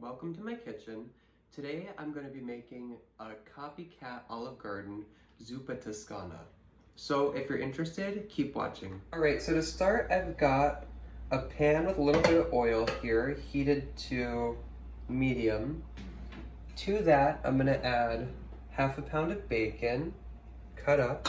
welcome to my kitchen. Today I'm going to be making a Copycat Olive Garden Zupa Toscana. So if you're interested, keep watching. Alright, so to start I've got a pan with a little bit of oil here, heated to medium. To that I'm going to add half a pound of bacon, cut up.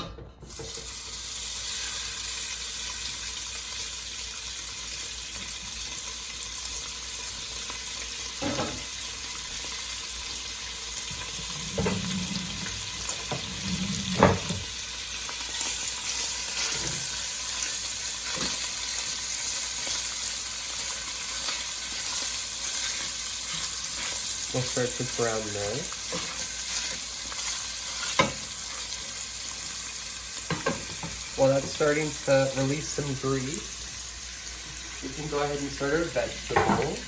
We'll start to brown this. While that's starting to release some grease, we can go ahead and start our vegetables.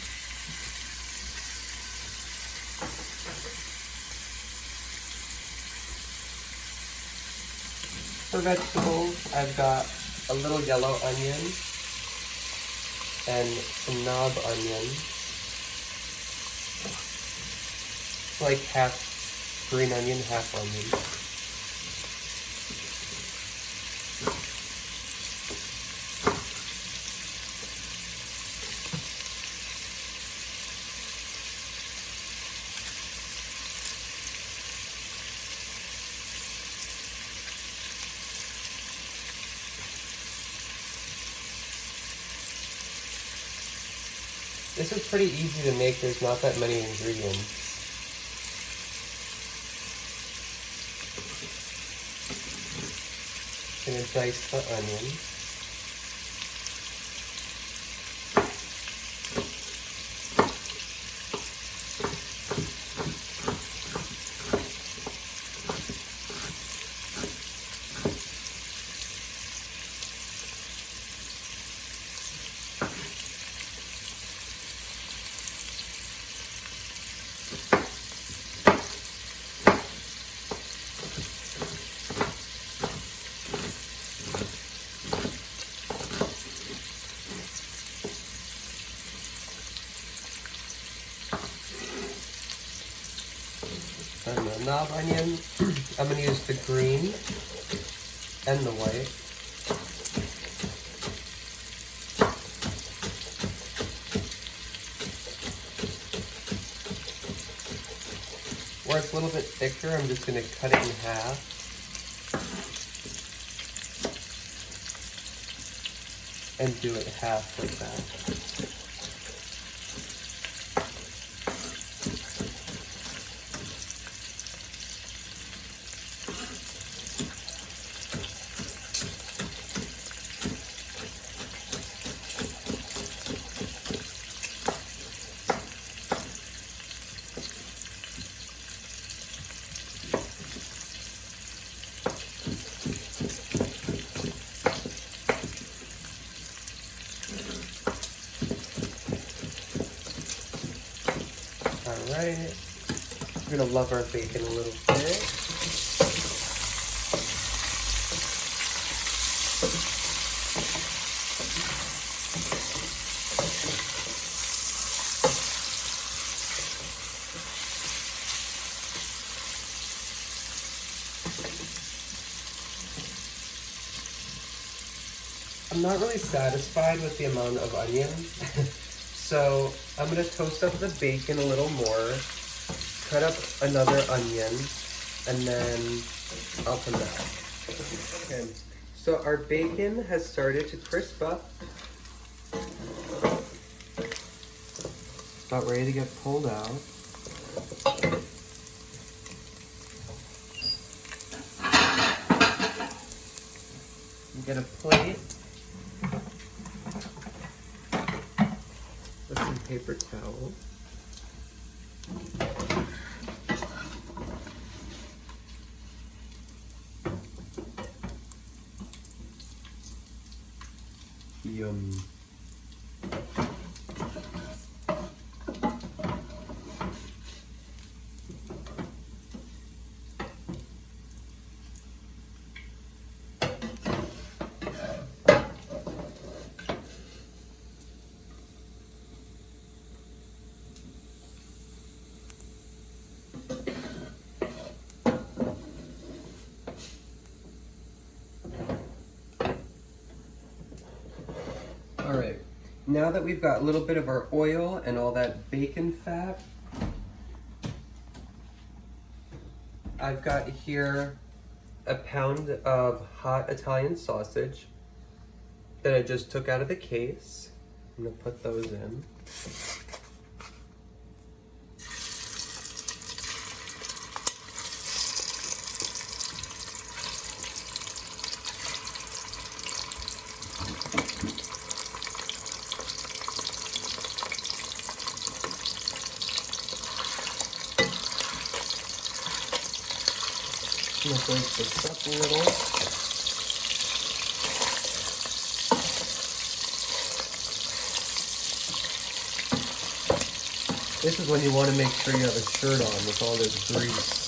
For vegetables, I've got a little yellow onion and some knob onion. Like half green onion, half onion. This is pretty easy to make, there's not that many ingredients. I'm going to dice the onion. And the knob onion, I'm going to use the green and the white. Where it's a little bit thicker, I'm just going to cut it in half. And do it half like that. Alright, we're going to love our bacon a little bit. I'm not really satisfied with the amount of onion. So I'm going to toast up the bacon a little more, cut up another onion, and then I'll come back. Okay, so our bacon has started to crisp up. About ready to get pulled out. Get a plate. With some paper towel. Yum. now that we've got a little bit of our oil and all that bacon fat, I've got here a pound of hot Italian sausage that I just took out of the case. I'm gonna put those in. I'm gonna break this up a little. This is when you want to make sure you have a shirt on with all this grease.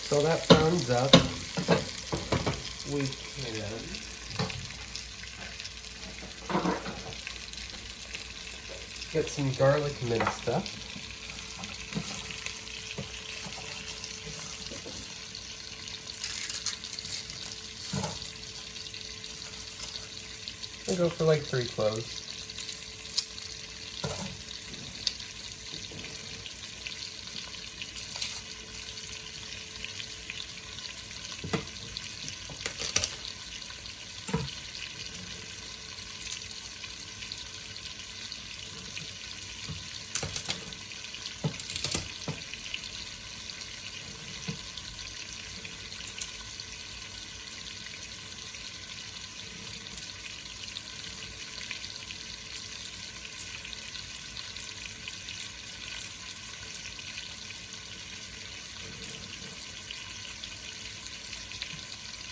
So that browns up, we can get some garlic minced up. I'll go for like 3 cloves.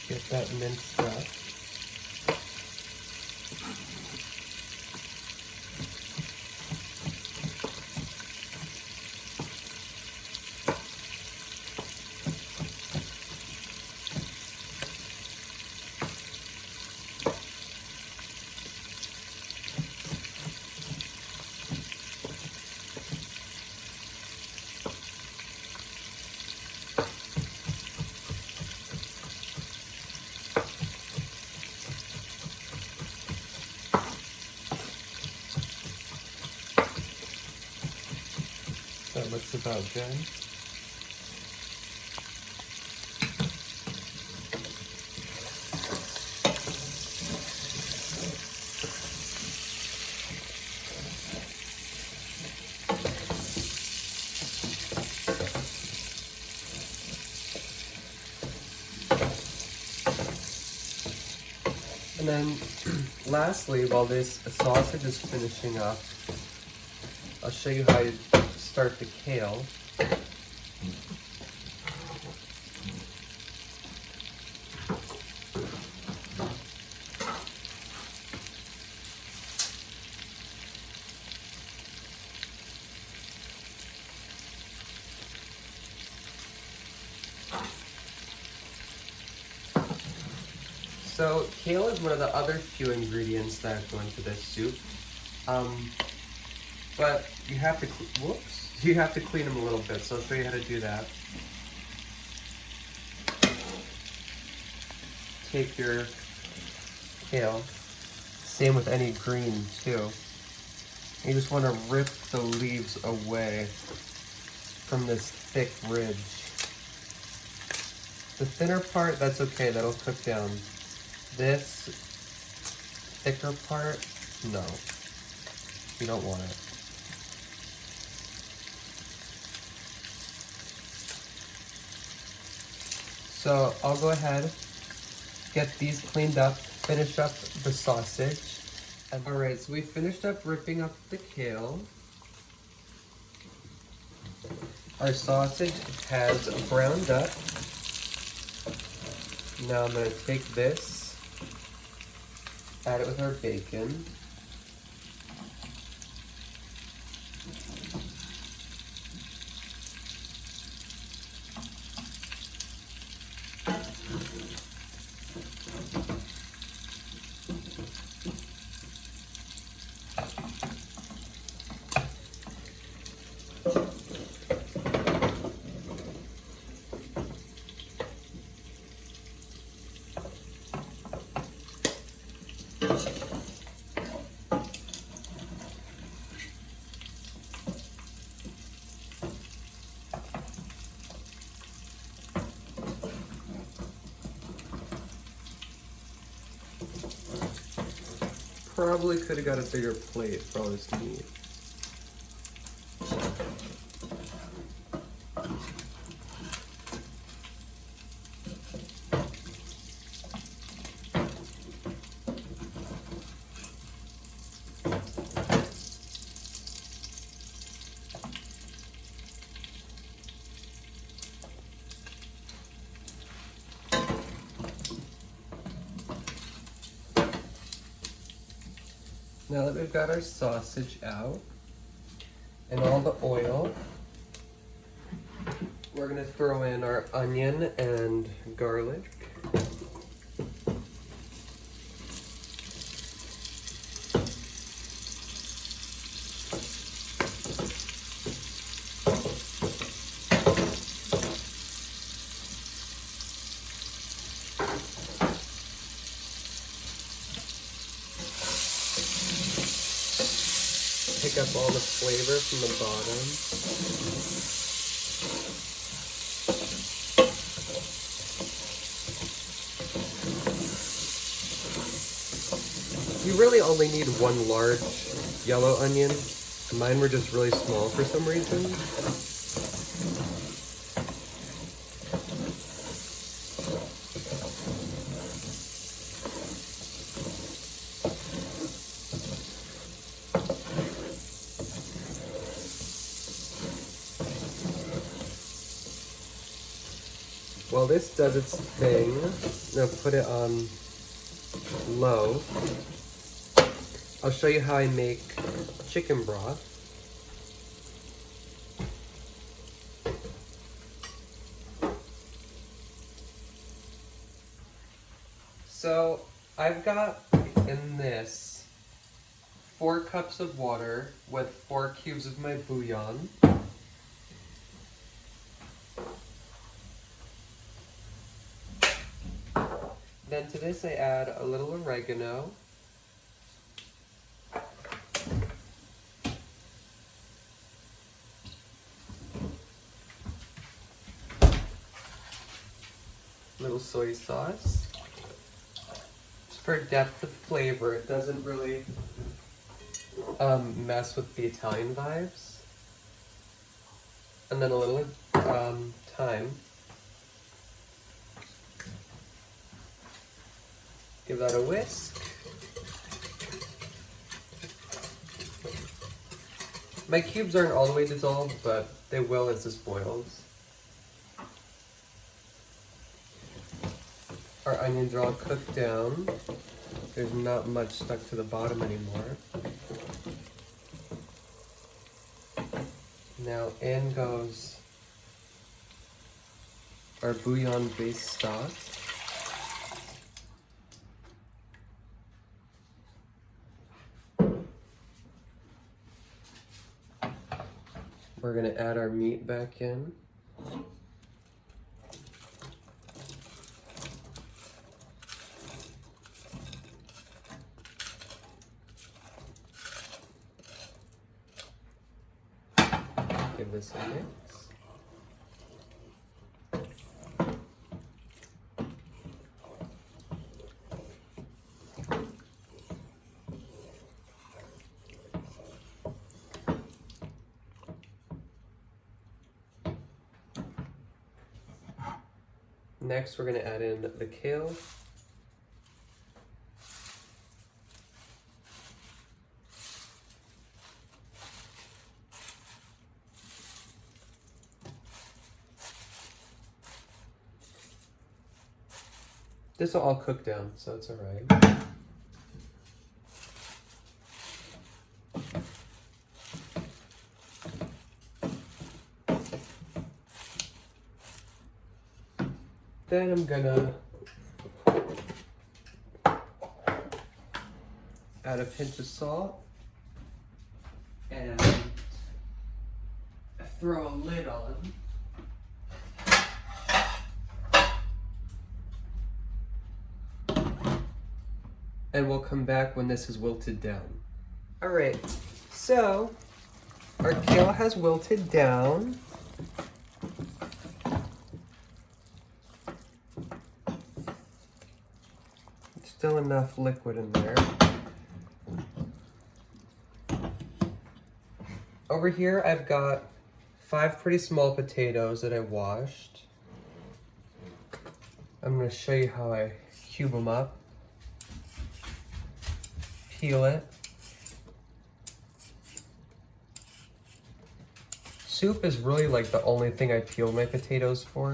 Get that minced up. That looks about good. And then lastly, while this sausage is finishing up, I'll show you how you start the kale. So kale is one of the other few ingredients that go into this soup, but you have to you have to clean them a little bit. So I'll show you how to do that. Take your kale, same with any green too. You just want to rip the leaves away from this thick ridge. The thinner part, that's okay, that'll cook down. This thicker part, no, you don't want it. So I'll go ahead, get these cleaned up, finish up the sausage. Alright, so we finished up ripping up the kale. Our sausage has browned up. Now I'm going to take this, add it with our bacon. probably could have got a bigger plate for all this meat. Now that we've got our sausage out and all the oil, we're gonna throw in our onion and garlic. Pick up all the flavor from the bottom. You really only need one large yellow onion. Mine were just really small for some reason. While this does its thing, I'm going to put it on low. I'll show you how I make chicken broth. So I've got in this 4 cups of water with 4 cubes of my bouillon. Then to this I add a little oregano. Little soy sauce. Just for depth of flavor, it doesn't really mess with the Italian vibes. And then a little thyme. Give that a whisk. My cubes aren't all the way dissolved, but they will as this boils. Our onions are all cooked down. There's not much stuck to the bottom anymore. Now in goes our bouillon-based stock. We're gonna add our meat back in. Give this a mix. Next, we're going to add in the kale. This will all cook down, so it's all right. Then I'm gonna add a pinch of salt and throw a lid on. And we'll come back when this is wilted down. All right, so our kale has wilted down. Still enough liquid in there. over here I've got 5 pretty small potatoes that I washed. I'm going to show you how I cube them up. Peel it. Soup is really like the only thing I peel my potatoes for.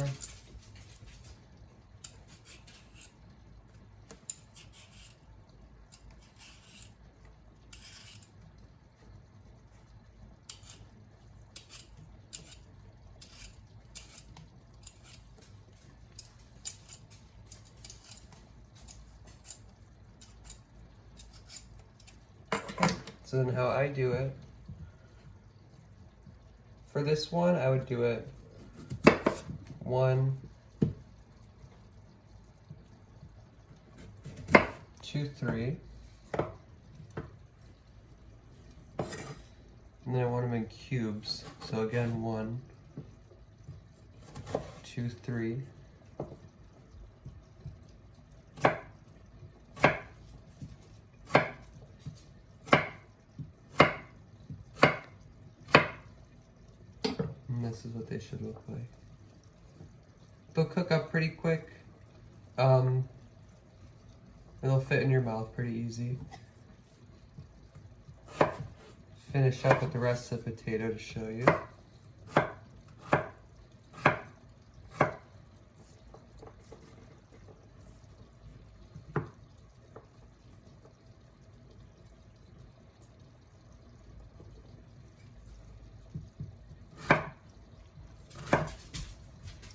So then how I do it, for this one I would do it 1, 2, 3, and then I want them in cubes. So again, 1, 2, 3. And this is what they should look like. They'll cook up pretty quick. It'll fit in your mouth pretty easy. Finish up with the rest of the potato to show you.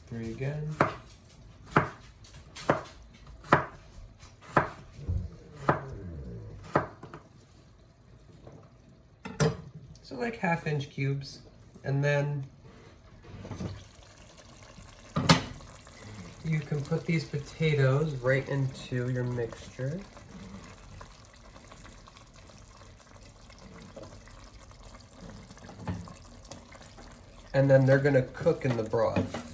Three again. So like 1/2-inch cubes, and then you can put these potatoes right into your mixture. And then they're gonna cook in the broth.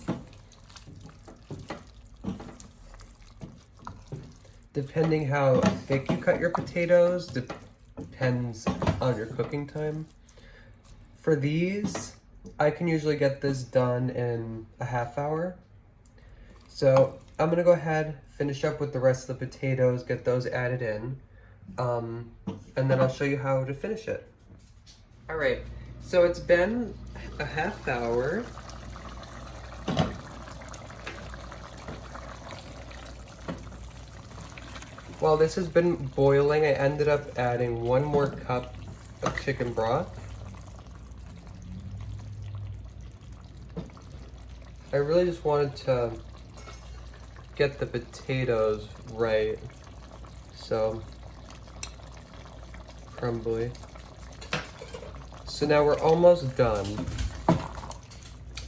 Depending how thick you cut your potatoes, depends on your cooking time. For these, I can usually get this done in a 1/2 hour. So I'm gonna go ahead, finish up with the rest of the potatoes, get those added in, and then I'll show you how to finish it. All right, so it's been a 1/2 hour. While this has been boiling, I ended up adding 1 more cup of chicken broth. I really just wanted to get the potatoes right, so crumbly. So now we're almost done.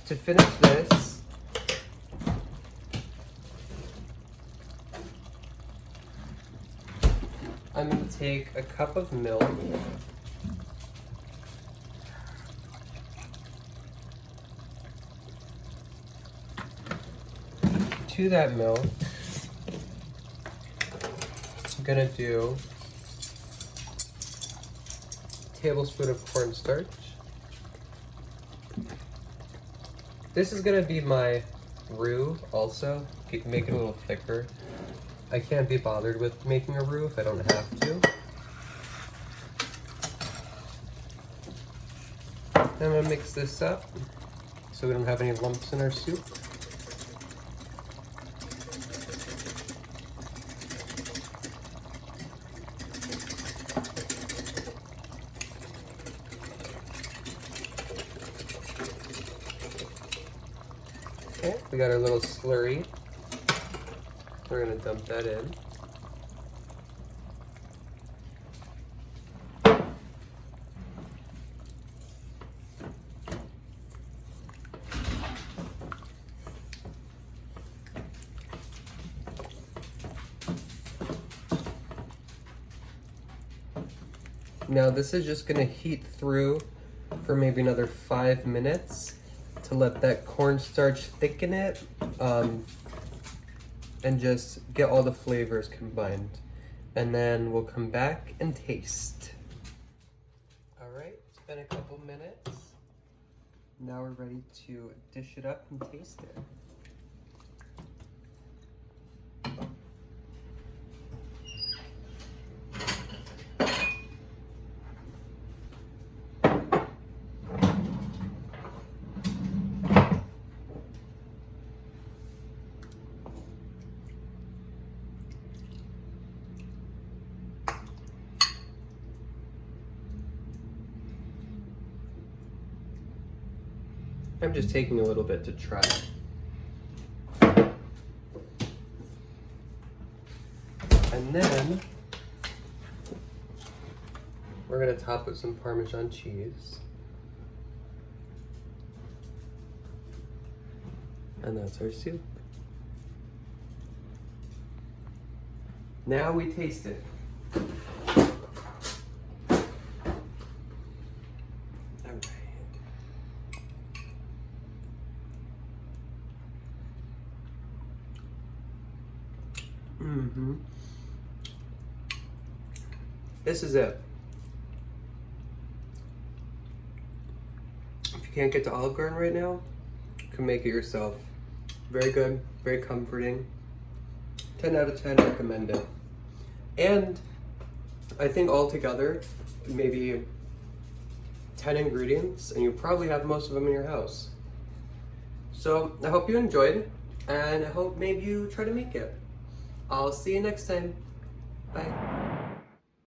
To finish this, I'm going to take a cup of milk, to that milk, I'm going to do a tablespoon of cornstarch. This is going to be my roux also, make it a little thicker. I can't be bothered with making a roux if I don't have to. I'm going to mix this up so we don't have any lumps in our soup. Okay, we got our little slurry. We're going to dump that in. Now this is just going to heat through for maybe another 5 minutes to let that cornstarch thicken it. And just get all the flavors combined. And then we'll come back and taste. All right, been a couple minutes. Now we're ready to dish it up and taste it. I'm just taking a little bit to try. And then we're gonna top with some Parmesan cheese. And that's our soup. Now we taste it. This is it. If you can't get to Olive Garden right now, you can make it yourself. Very good, very comforting. 10 out of 10, recommend it. And I think altogether, maybe 10 ingredients, and you probably have most of them in your house. So I hope you enjoyed, and I hope maybe you try to make it. I'll see you next time. Bye.